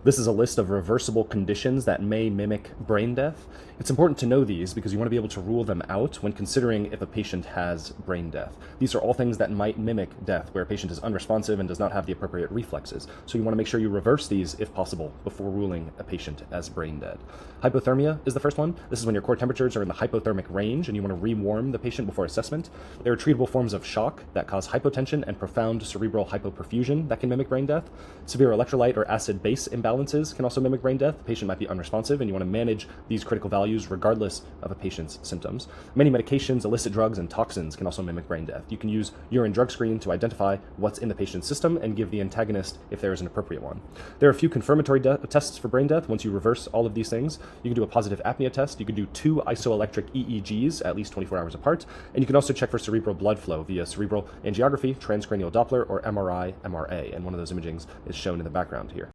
This is a list of reversible conditions that may mimic brain death. It's important to know these because you want to be able to rule them out when considering if a patient has brain death. These are all things that might mimic death, where a patient is unresponsive and does not have the appropriate reflexes. So you want to make sure you reverse these if possible before ruling a patient as brain dead. Hypothermia is the first one. This is when your core temperatures are in the hypothermic range and you want to rewarm the patient before assessment. There are treatable forms of shock that cause hypotension and profound cerebral hypoperfusion that can mimic brain death. Severe electrolyte or acid-base imbalances can also mimic brain death. The patient might be unresponsive, and you want to manage these critical values regardless of a patient's symptoms. Many medications, illicit drugs, and toxins can also mimic brain death. You can use urine drug screen to identify what's in the patient's system and give the antagonist if there is an appropriate one. There are a few confirmatory tests for brain death. Once you reverse all of these things, you can do a positive apnea test. You can do 2 isoelectric EEGs at least 24 hours apart, and you can also check for cerebral blood flow via cerebral angiography, transcranial Doppler, or MRI, MRA, and one of those imagings is shown in the background here.